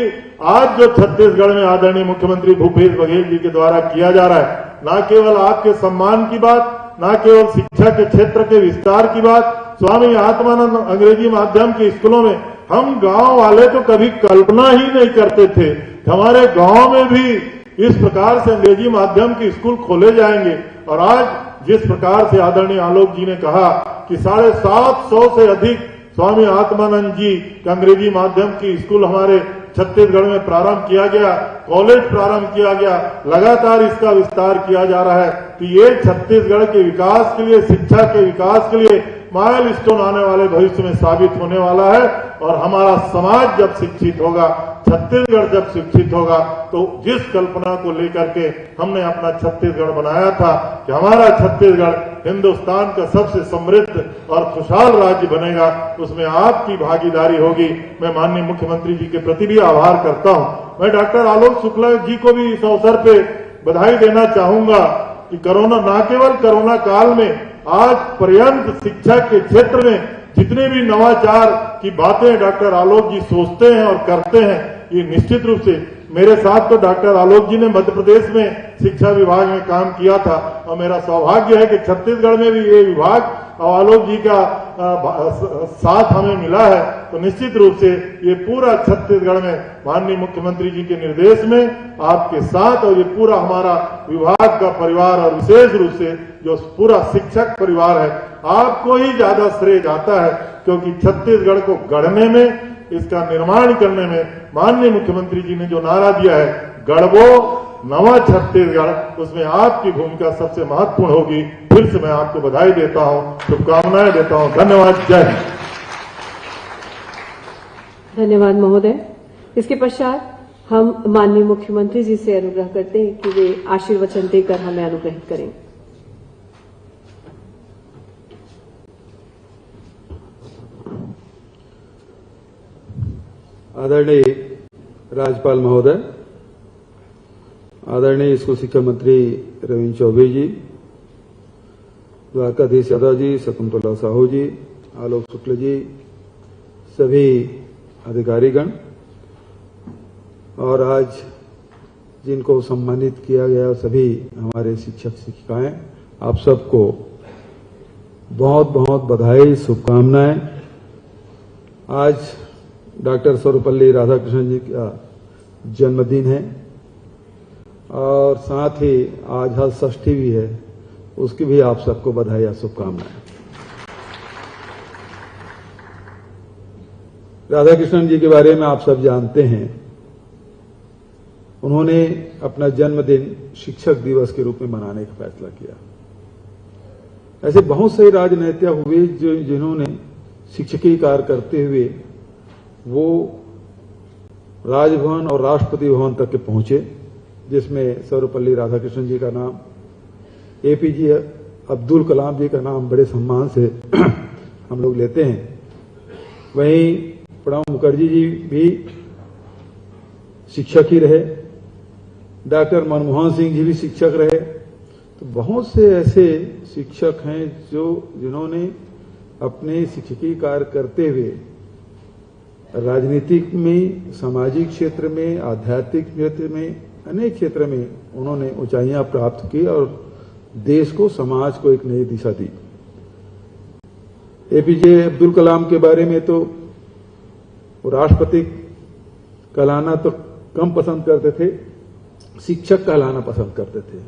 Speaker 3: आज जो छत्तीसगढ़ में आदरणीय मुख्यमंत्री भूपेश बघेल जी के द्वारा किया जा रहा है, न केवल आपके सम्मान की बात, न केवल शिक्षा के क्षेत्र के विस्तार की बात, स्वामी आत्मानंद अंग्रेजी माध्यम के स्कूलों में हम गांव वाले तो कभी कल्पना ही नहीं करते थे, हमारे गांव में भी इस प्रकार से अंग्रेजी माध्यम के स्कूल खोले जाएंगे। और आज जिस प्रकार से आदरणीय आलोक जी ने कहा कि 750 से अधिक स्वामी आत्मानंद जी का अंग्रेजी माध्यम की स्कूल हमारे छत्तीसगढ़ में प्रारंभ किया गया, कॉलेज प्रारंभ किया गया, लगातार इसका विस्तार किया जा रहा है। तो ये छत्तीसगढ़ के विकास के लिए, शिक्षा के विकास के लिए माइलस्टोन आने वाले भविष्य में साबित होने वाला है। और हमारा समाज जब शिक्षित होगा, छत्तीसगढ़ जब शिक्षित होगा, तो जिस कल्पना को लेकर के हमने अपना छत्तीसगढ़ बनाया था कि हमारा छत्तीसगढ़ हिंदुस्तान का सबसे समृद्ध और खुशहाल राज्य बनेगा, उसमें आपकी भागीदारी होगी। मैं माननीय मुख्यमंत्री जी के प्रति भी आभार करता हूं। मैं डॉक्टर आलोक शुक्ला जी को भी इस अवसर पे बधाई देना चाहूंगा कि कोरोना, न केवल कोरोना काल में, आज पर्यंत शिक्षा के क्षेत्र में जितने भी नवाचार की बातें डॉक्टर आलोक जी सोचते हैं और करते हैं, ये निश्चित रूप से मेरे साथ तो डॉक्टर आलोक जी ने मध्य प्रदेश में शिक्षा विभाग में काम किया था, और मेरा सौभाग्य है कि छत्तीसगढ़ में भी ये विभाग और आलोक जी का साथ हमें मिला है। तो निश्चित रूप से ये पूरा छत्तीसगढ़ में माननीय मुख्यमंत्री जी के निर्देश में आपके साथ, और ये पूरा हमारा विभाग का परिवार, और विशेष रूप से जो पूरा शिक्षक परिवार है, आपको ही ज्यादा श्रेय जाता है, क्योंकि छत्तीसगढ़ को गढ़ने में, इसका निर्माण करने में माननीय मुख्यमंत्री जी ने जो नारा दिया है, गढ़बो नवा छत्तीसगढ़, उसमें आपकी भूमिका सबसे महत्वपूर्ण होगी। फिर से मैं आपको बधाई देता हूं, शुभकामनाएं देता हूं। धन्यवाद। जय हिंद।
Speaker 1: धन्यवाद महोदय। इसके पश्चात हम माननीय मुख्यमंत्री जी से अनुग्रह करते हैं कि वे आशीर्वचन देकर हमें अनुग्रहित करें।
Speaker 4: आदरणीय राज्यपाल महोदय, आदरणीय स्कूल शिक्षा मंत्री रविंद्र चौबे जी, द्वारकाधीश यादव जी, शकुंतला साहू जी, आलोक शुक्ल जी, सभी अधिकारीगण और आज जिनको सम्मानित किया गया सभी हमारे शिक्षक शिक्षिकाएं, आप सबको बहुत बहुत बधाई, शुभकामनाएं। आज डॉक्टर सर्वपल्ली राधाकृष्णन जी का जन्मदिन है और साथ ही आज हज षष्ठी भी है, उसकी भी आप सबको बधाई या शुभकामनाएं। राधाकृष्णन जी के बारे में आप सब जानते हैं, उन्होंने अपना जन्मदिन शिक्षक दिवस के रूप में मनाने का फैसला किया। ऐसे बहुत से राजनेता हुए जिन्होंने शिक्षकीय कार्य करते हुए वो राजभवन और राष्ट्रपति भवन तक के पहुंचे, जिसमें सर्वपल्ली राधाकृष्णन जी का नाम, एपीजे अब्दुल कलाम जी का नाम बड़े सम्मान से हम लोग लेते हैं। वहीं प्रणब मुखर्जी जी भी शिक्षक ही रहे, डॉक्टर मनमोहन सिंह जी भी शिक्षक रहे। तो बहुत से ऐसे शिक्षक हैं जिन्होंने अपने शिक्षकीय कार्य करते हुए राजनीतिक में, सामाजिक क्षेत्र में, आध्यात्मिक क्षेत्र में, अनेक क्षेत्र में उन्होंने ऊंचाइयां प्राप्त की और देश को, समाज को एक नई दिशा दी। एपीजे अब्दुल कलाम के बारे में तो राष्ट्रपति कहलाना तो कम पसंद करते थे, शिक्षक कहलाना पसंद करते थे।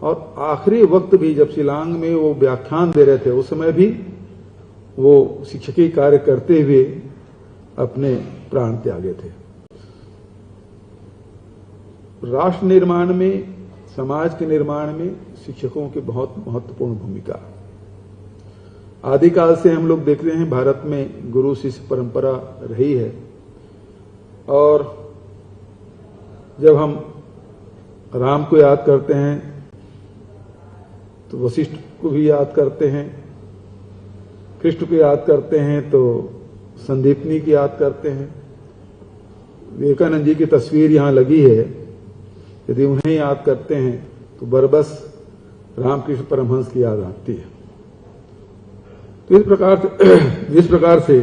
Speaker 4: और आखिरी वक्त भी जब शिलांग में वो व्याख्यान दे रहे थे, उस समय भी वो शिक्षकीय कार्य करते हुए अपने प्राण त्यागे थे। राष्ट्र निर्माण में, समाज के निर्माण में शिक्षकों की बहुत महत्वपूर्ण भूमिका। आदिकाल से हम लोग देख रहे हैं भारत में गुरु शिष्य परंपरा रही है और जब हम राम को याद करते हैं तो वशिष्ठ को भी याद करते हैं, कृष्ण को याद करते हैं तो संदीपनी की याद करते हैं। विवेकानंद जी की तस्वीर यहां लगी है, यदि उन्हें याद करते हैं तो बरबस रामकृष्ण परमहंस की याद आती है। तो इस प्रकार से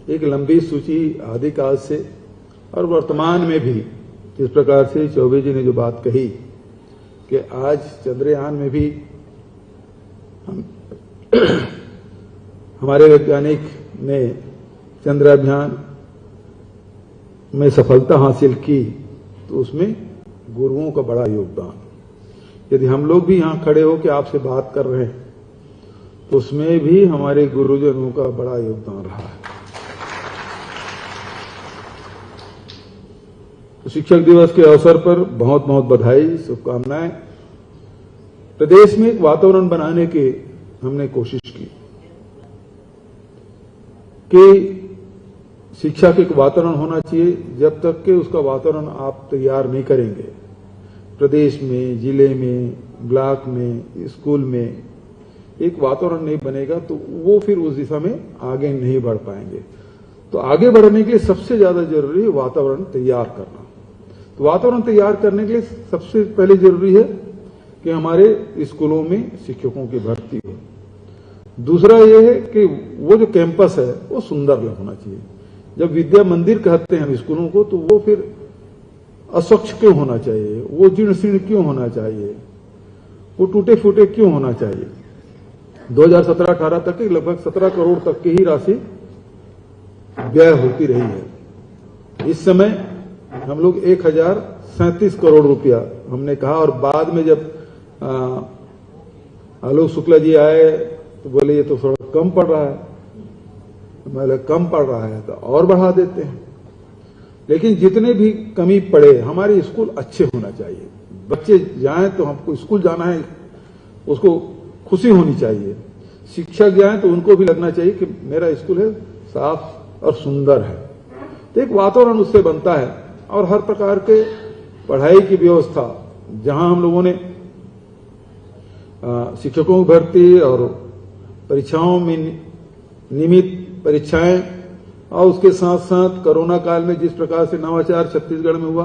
Speaker 4: एक लंबी सूची आदिकाल से और वर्तमान में भी, जिस प्रकार से चौबे जी ने जो बात कही कि आज चंद्रयान में भी हमारे वैज्ञानिक ने चंद्राभियान में सफलता हासिल की, तो उसमें गुरुओं का बड़ा योगदान। यदि हम लोग भी यहां खड़े हो के आपसे बात कर रहे हैं तो उसमें भी हमारे गुरुजनों का बड़ा योगदान रहा है। तो शिक्षक दिवस के अवसर पर बहुत बहुत बधाई, शुभकामनाएं। प्रदेश में एक वातावरण बनाने की हमने कोशिश की कि शिक्षा का एक वातावरण होना चाहिए। जब तक कि उसका वातावरण आप तैयार नहीं करेंगे, प्रदेश में, जिले में, ब्लॉक में, स्कूल में एक वातावरण नहीं बनेगा तो वो फिर उस दिशा में आगे नहीं बढ़ पाएंगे। तो आगे बढ़ने के लिए सबसे ज्यादा जरूरी है वातावरण तैयार करना। तो वातावरण तैयार करने के लिए सबसे पहले जरूरी है कि हमारे स्कूलों में शिक्षकों की भर्ती हो। दूसरा यह है कि वो जो कैंपस है वो सुंदर होना चाहिए। जब विद्या मंदिर कहते हैं हम स्कूलों को, तो वो फिर अस्वच्छ क्यों होना चाहिए, वो जीर्ण शीर्ण क्यों होना चाहिए, वो टूटे फूटे क्यों होना चाहिए। 2017-18 तक लगभग 17 करोड़ तक की ही राशि व्यय होती रही है। इस समय हम लोग 1037 करोड़ रुपया हमने कहा, और बाद में जब आलोक शुक्ला जी आए तो बोले ये तो थोड़ा कम पड़ रहा है। मतलब कम पड़ रहा है तो और बढ़ा देते हैं। लेकिन जितने भी कमी पड़े, हमारे स्कूल अच्छे होना चाहिए। बच्चे जाएं तो हमको स्कूल जाना है, उसको खुशी होनी चाहिए। शिक्षक जाएं तो उनको भी लगना चाहिए कि मेरा स्कूल है, साफ और सुंदर है। तो एक वातावरण उससे बनता है। और हर प्रकार के पढ़ाई की व्यवस्था, जहां हम लोगों ने शिक्षकों की भर्ती और परीक्षाओं में नियमित परीक्षाएं, और उसके साथ साथ कोरोना काल में जिस प्रकार से नवाचार छत्तीसगढ़ में हुआ,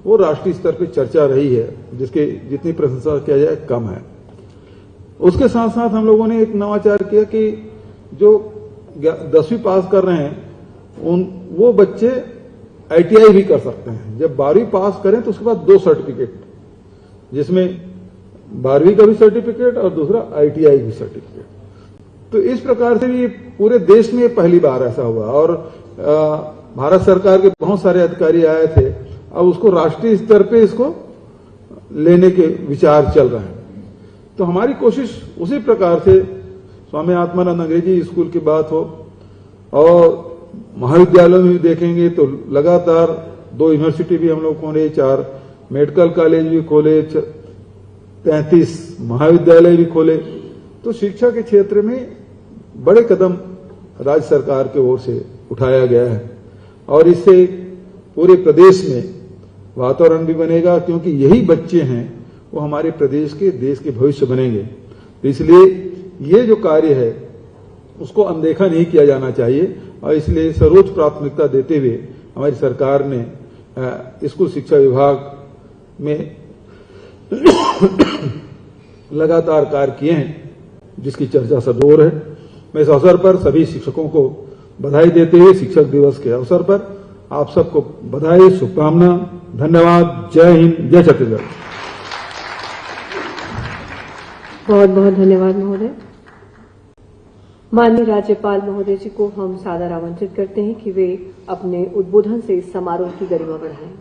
Speaker 4: वो राष्ट्रीय स्तर पे चर्चा रही है, जिसके जितनी प्रशंसा किया जाए कम है। उसके साथ साथ हम लोगों ने एक नवाचार किया कि जो 10वीं पास कर रहे हैं वो बच्चे ITI भी कर सकते हैं। जब 12वीं पास करें तो उसके बाद 2 सर्टिफिकेट, जिसमें 12वीं का भी सर्टिफिकेट और दूसरा ITI भी सर्टिफिकेट। तो इस प्रकार से भी पूरे देश में पहली बार ऐसा हुआ और भारत सरकार के बहुत सारे अधिकारी आए थे। अब उसको राष्ट्रीय स्तर पे इसको लेने के विचार चल रहे हैं। तो हमारी कोशिश उसी प्रकार से स्वामी आत्मानंद अंग्रेजी स्कूल की बात हो और महाविद्यालयों में भी देखेंगे तो लगातार 2 यूनिवर्सिटी भी हम लोग खोले, 4 मेडिकल कॉलेज भी खोले, 33 महाविद्यालय भी खोले। तो शिक्षा के क्षेत्र में बड़े कदम राज्य सरकार की ओर से उठाया गया है और इससे पूरे प्रदेश में वातावरण भी बनेगा, क्योंकि यही बच्चे हैं वो हमारे प्रदेश के देश के भविष्य बनेंगे। तो इसलिए ये जो कार्य है उसको अनदेखा नहीं किया जाना चाहिए और इसलिए सर्वोच्च प्राथमिकता देते हुए हमारी सरकार ने स्कूल शिक्षा विभाग में लगातार कार्य किए हैं, जिसकी चर्चा सदोर है। मैं इस अवसर पर सभी शिक्षकों को बधाई देते हुए शिक्षक दिवस के अवसर पर आप सबको बधाई, शुभकामना, धन्यवाद। जय हिंद, जय छत्तीसगढ़।
Speaker 1: बहुत बहुत धन्यवाद महोदय। माननीय राज्यपाल महोदय जी को हम सादर आमंत्रित करते हैं कि वे अपने उद्बोधन से इस समारोह की गरिमा बढ़ाएं।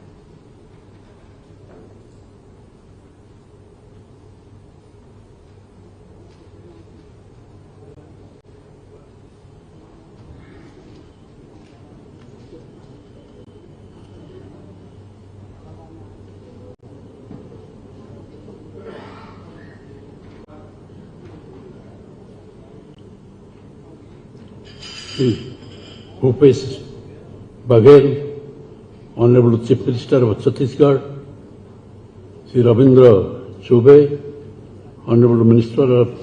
Speaker 5: Bhupesh Baghel, Honorable Chief Minister of Chhattisgarh, Sri Ravindra Choube, Honorable Minister of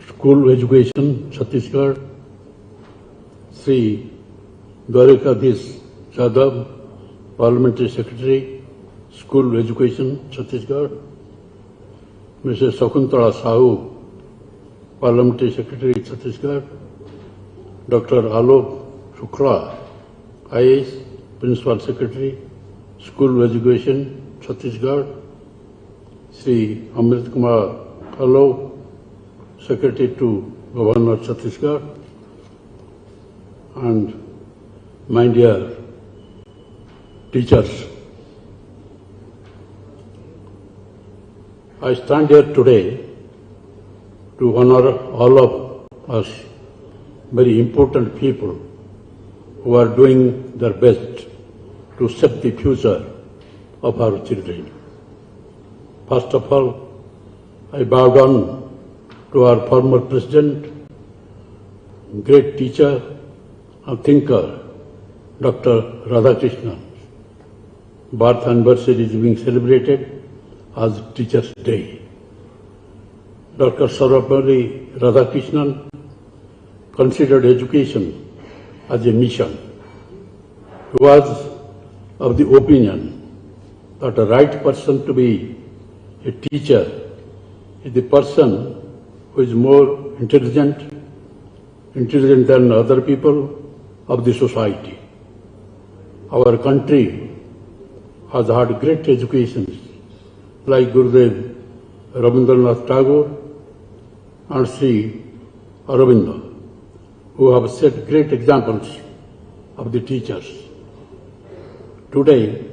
Speaker 5: School Education, Chhattisgarh, Sri Dwarikadhish Jadhav, Parliamentary Secretary, School Education, Chhattisgarh, Mrs. Shakuntala Sahu, Parliamentary Secretary, Chhattisgarh, Dr. Alok Shukla, IAS, Principal Secretary, School Education, Chhattisgarh, Sri Amrit Kumar Kalo, Secretary to Governor Chhattisgarh, and my dear teachers. I stand here today to honor all of us very important people who are doing their best to shape the future of our children. First of all, I bow down to our former president, great teacher and thinker, Dr. Radhakrishnan. Birth anniversary is being celebrated as Teachers' Day. Dr. Sarvapalli Radhakrishnan considered education as a mission. He was of the opinion that the right person to be a teacher is the person who is more intelligent than other people of the society. Our country has had great educations like Gurudev Rabindranath Tagore and Sri Aurobindo, who have set great examples of the teachers. Today,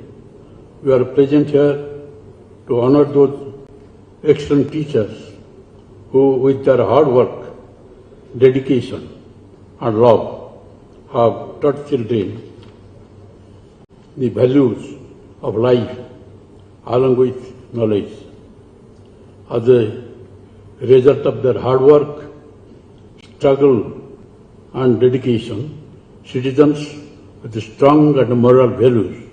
Speaker 5: we are present here to honor those excellent teachers who, with their hard work, dedication and love, have taught children the values of life along with knowledge. As a result of their hard work, struggle and dedication, citizens with strong and moral values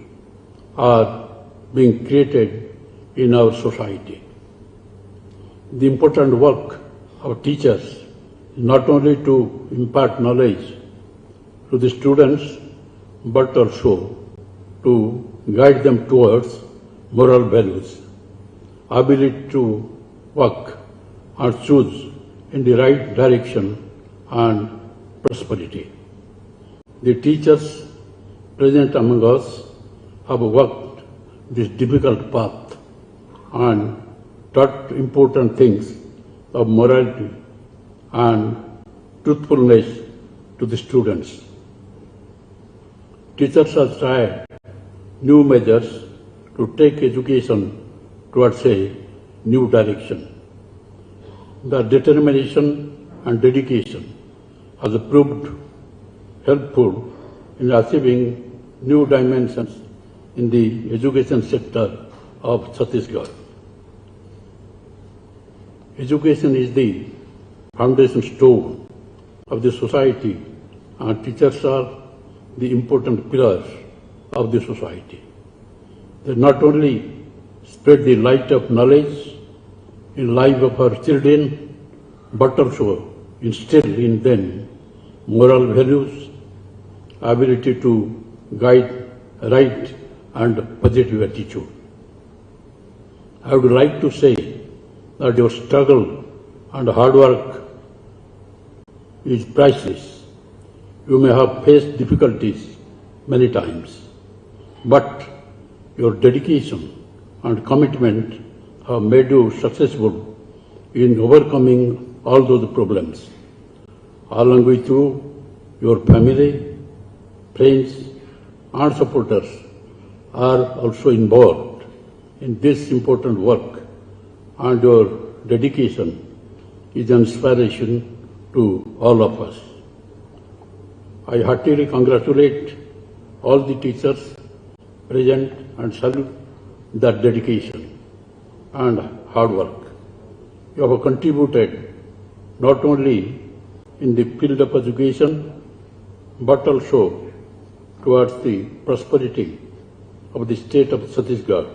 Speaker 5: are being created in our society. The important work of teachers is not only to impart knowledge to the students, but also to guide them towards moral values, ability to work and choose in the right direction and prosperity. The teachers present among us have walked this difficult path and taught important things of morality and truthfulness to the students. Teachers have tried new measures to take education towards a new direction. The determination and dedication has proved helpful in achieving new dimensions in the education sector of Chhattisgarh. Education is the foundation stone of the society, and teachers are the important pillars of the society. They not only spread the light of knowledge in life of our children, but also instill in them moral values, ability to guide right and positive attitude. I would like to say that your struggle and hard work is priceless. You may have faced difficulties many times, but your dedication and commitment have made you successful in overcoming all those problems. Along with you, your family, friends and supporters are also involved in this important work, and your dedication is an inspiration to all of us. I heartily congratulate all the teachers present and salute that dedication and hard work. You have contributed not only in the field of education, but also towards the prosperity of the state of Chhattisgarh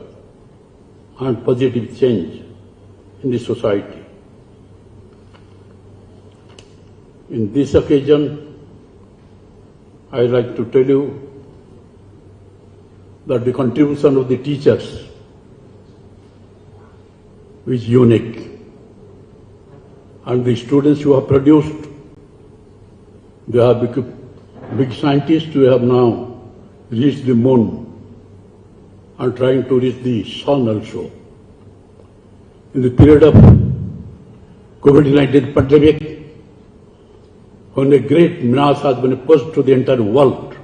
Speaker 5: and positive change in the society. In this occasion, I would like to tell you that the contribution of the teachers is unique, and the students who have produced, they have become big scientists who have now reached the moon and trying to reach the sun also. In the period of COVID-19 pandemic, when a great menace has been posed to the entire world,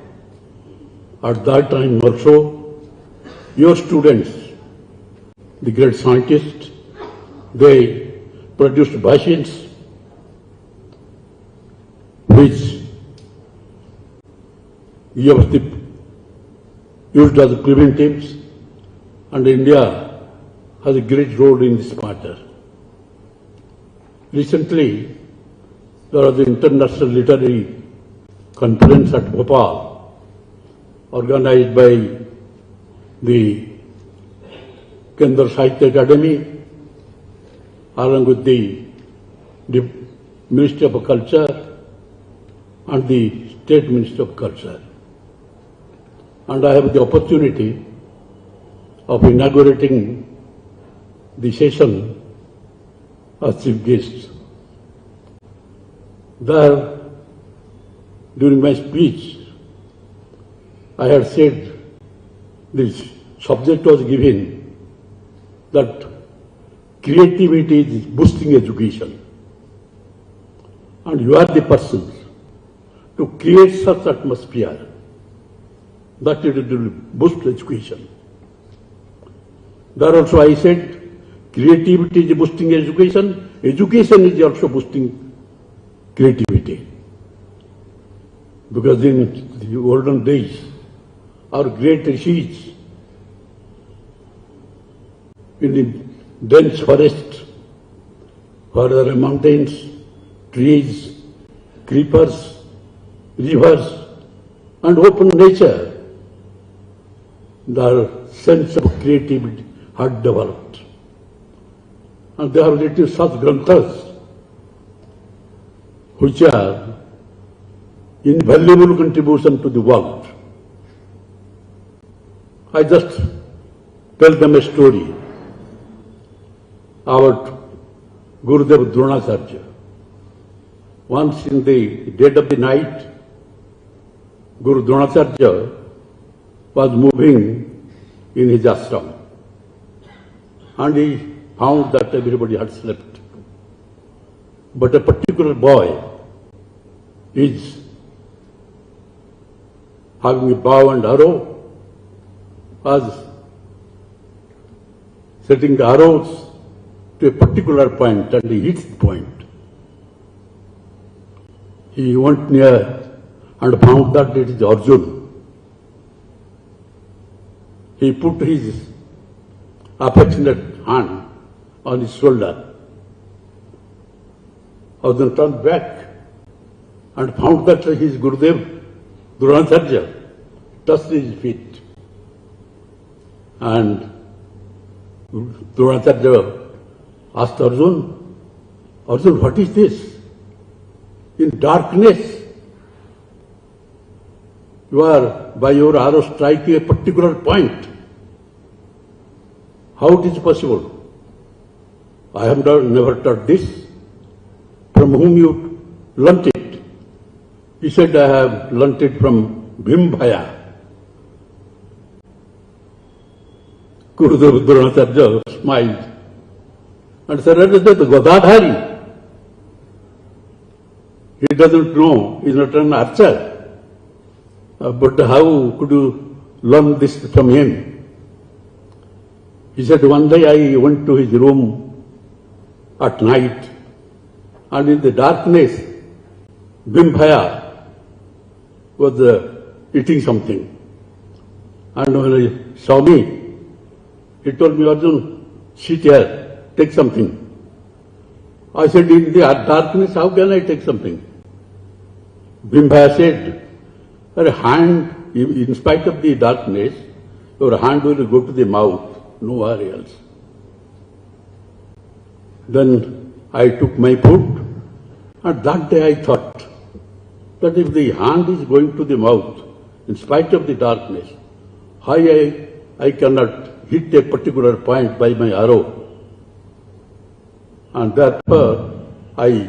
Speaker 5: at that time also, your students, the great scientists, they produced vaccines which used as preventives, and India has a great role in this matter. Recently, there was an international literary conference at Bhopal, organized by the Kendra Sahitya Academy, along with the Ministry of Culture and the State Ministry of Culture. And I have the opportunity of inaugurating the session as chief guest. There, during my speech, I had said this subject was given that creativity is boosting education. And you are the person to create such atmosphere that it will boost education. There also I said creativity is boosting education, education is also boosting creativity. Because in the olden days, our great rishis in the dense forest, where there are mountains, trees, creepers, rivers, and open nature, their sense of creativity had developed. And they have written such granthas which are invaluable contribution to the world. I just tell them a story about Gurudev Dronacharya. Once in the dead of the night, Guru Dronacharya was moving in his ashram, and he found that everybody had slept. But a particular boy is having a bow and arrow, was setting the arrows to a particular point, and he hits the point. He went near and found that it is Arjun. He put his affectionate hand on his shoulder. Arjun turned back and found that his Gurudev Dronacharya touched his feet. And Dronacharya asked Arjun, Arjun, what is this? In darkness, you are by your arrow striking a particular point. How it is possible? I have never taught this. From whom you learnt it? He said, I have learnt it from Bhimbhaya. Gurudev Dronacharya smiled and said, that is the Gadadhari. He doesn't know, he is not an archer. But how could you learn this from him? He said, one day I went to his room at night, and in the darkness, Bhimbhaya was eating something. And when he saw me, he told me, Arjun, sit here, take something. I said, in the darkness, how can I take something? Bhimbhaya said, your hand, in spite of the darkness, your hand will go to the mouth, nowhere else. Then I took my food, and that day I thought that if the hand is going to the mouth, in spite of the darkness, how I cannot hit a particular point by my arrow. And therefore, I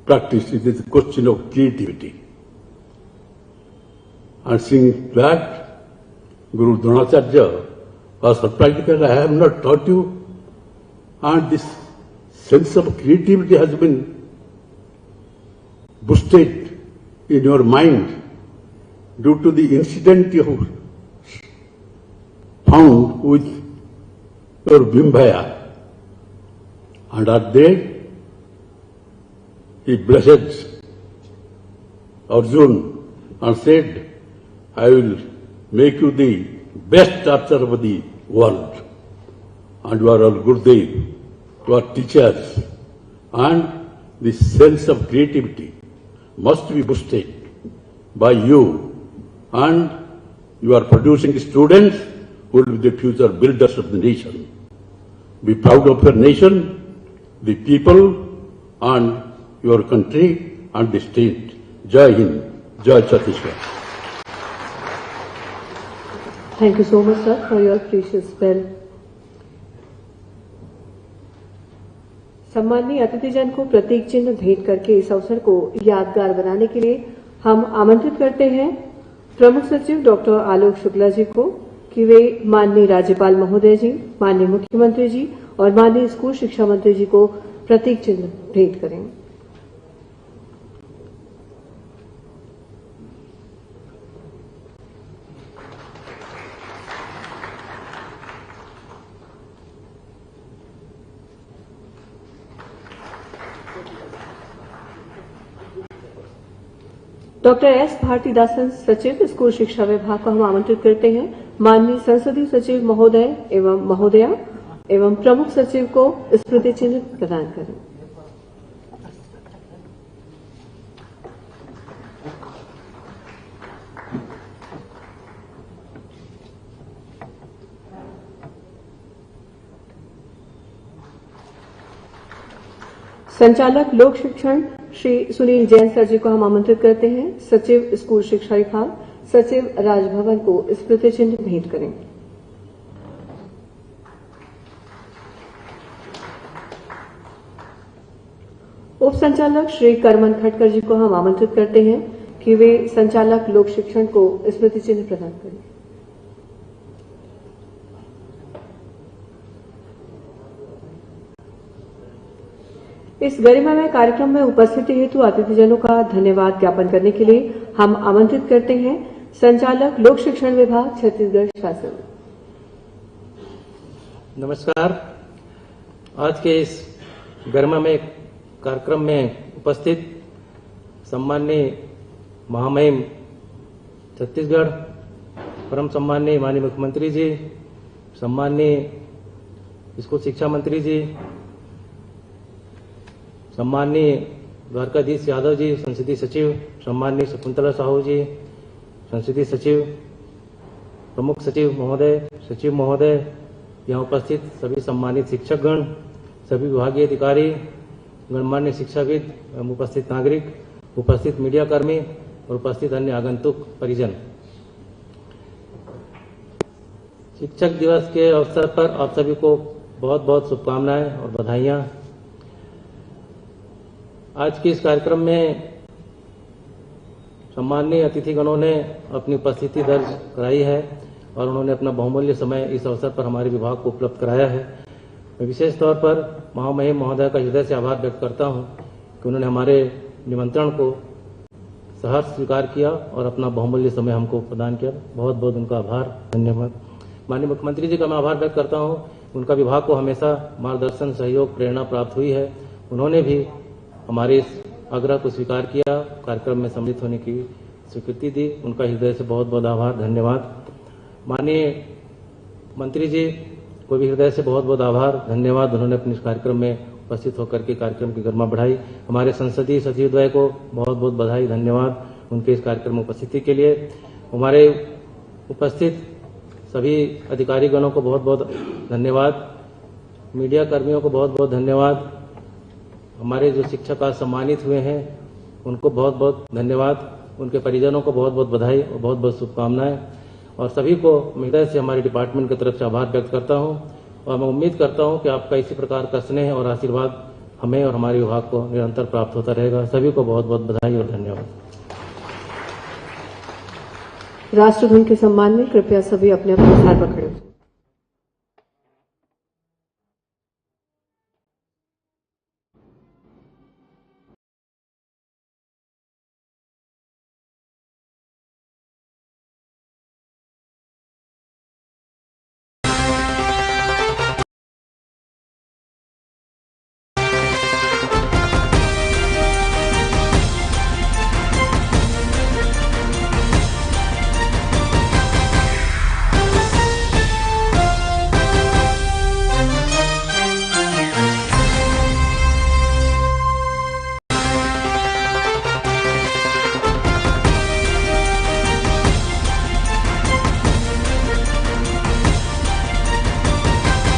Speaker 5: practiced. It is a question of creativity. And seeing that, Guru Dronacharya was surprised because I have not taught you, and this sense of creativity has been boosted in your mind due to the incident you found with your Bhimbhaya. And at that, he blessed Arjun and said, I will make you the best archer of the world. And you are all Gurudev, you are teachers. And the sense of creativity must be boosted by you. And you are producing students who will be the future builders of the nation. Be proud of your nation, the people, and your country and the state. Jai Hind, Jai Chhattisgarh.
Speaker 1: Thank you so much, sir, for your precious spell. सम्माननीय अतिथिजन को प्रतीक चिन्ह भेंट करके इस अवसर को यादगार बनाने के लिए हम आमंत्रित करते हैं प्रमुख सचिव डॉक्टर आलोक शुक्ला जी को कि वे माननीय राज्यपाल महोदय जी, माननीय मुख्यमंत्री जी और माननीय स्कूल शिक्षा मंत्री जी को प्रतीक चिन्ह भेंट करें। डॉक्टर एस भारतीदासन सचिव स्कूल शिक्षा विभाग को हम आमंत्रित करते हैं माननीय संसदीय सचिव महोदय एवं महोदया एवं प्रमुख सचिव को स्मृति चिन्ह प्रदान करें। संचालक लोक शिक्षण श्री सुनील जैन सर जी को हम आमंत्रित करते हैं सचिव स्कूल शिक्षा विभाग, सचिव राजभवन को स्मृति चिन्ह भेंट करें। उप संचालक श्री करमन खटकर जी को हम आमंत्रित करते हैं कि वे संचालक लोक शिक्षण को स्मृति चिन्ह प्रदान करें। इस गरिमामय कार्यक्रम में उपस्थिति हेतु अतिथिजनों का धन्यवाद ज्ञापन करने के लिए हम आमंत्रित करते हैं संचालक लोक शिक्षण विभाग छत्तीसगढ़ शासन।
Speaker 6: नमस्कार। आज के इस गरिमामय कार्यक्रम में उपस्थित सम्माननीय महामहिम छत्तीसगढ़, परम सम्माननीय माननीय मुख्यमंत्री जी, सम्माननीय स्कूल शिक्षा मंत्री जी, सम्माननीय द्वारकाधीश यादव जी संसदीय सचिव, सम्माननीय शकुंतला साहू जी संसदीय सचिव, प्रमुख सचिव महोदय, सचिव महोदय, यहाँ उपस्थित सभी सम्मानित शिक्षकगण, सभी विभागीय अधिकारी, गणमान्य शिक्षाविद एवं उपस्थित नागरिक, उपस्थित मीडियाकर्मी और उपस्थित अन्य आगंतुक परिजन। शिक्षक दिवस के अवसर पर आप सभी को बहुत बहुत शुभकामनाएं और बधाइयां। आज के इस कार्यक्रम में सम्माननीय अतिथिगणों ने अपनी उपस्थिति दर्ज कराई है और उन्होंने अपना बहुमूल्य समय इस अवसर पर हमारे विभाग को उपलब्ध कराया है। मैं विशेष तौर पर महामहिम महोदय का हृदय से आभार व्यक्त करता हूं कि उन्होंने हमारे निमंत्रण को सहर्ष स्वीकार किया और अपना बहुमूल्य समय हमको प्रदान किया। बहुत बहुत उनका आभार, धन्यवाद। माननीय मुख्यमंत्री जी का मैं आभार व्यक्त करता हूं। उनका विभाग को हमेशा मार्गदर्शन, सहयोग, प्रेरणा प्राप्त हुई है। उन्होंने भी हमारे इस आग्रह को स्वीकार किया, कार्यक्रम में सम्मिलित होने की स्वीकृति दी। उनका हृदय से बहुत बहुत आभार, धन्यवाद। माननीय मंत्री जी को भी हृदय से बहुत बहुत आभार, धन्यवाद। उन्होंने अपने इस कार्यक्रम में उपस्थित होकर के कार्यक्रम की गरिमा बढ़ाई। हमारे संसदीय सचिवद्वय को बहुत बहुत बधाई, धन्यवाद उनके इस कार्यक्रम में उपस्थिति के लिए। हमारे उपस्थित सभी अधिकारीगणों को बहुत बहुत धन्यवाद। मीडिया कर्मियों को बहुत बहुत धन्यवाद। हमारे जो शिक्षक आज सम्मानित हुए हैं उनको बहुत बहुत धन्यवाद। उनके परिजनों को बहुत बहुत बधाई और बहुत बहुत शुभकामनाएं। और सभी को हृदय से हमारे डिपार्टमेंट की तरफ से आभार व्यक्त करता हूं और मैं उम्मीद करता हूं कि आपका इसी प्रकार का स्नेह और आशीर्वाद हमें और हमारे विभाग को निरंतर प्राप्त होता रहेगा। सभी को बहुत बहुत बधाई और धन्यवाद।
Speaker 1: राष्ट्रधुन के सम्मान में कृपया सभी अपने अपने स्थान पर खड़े हो।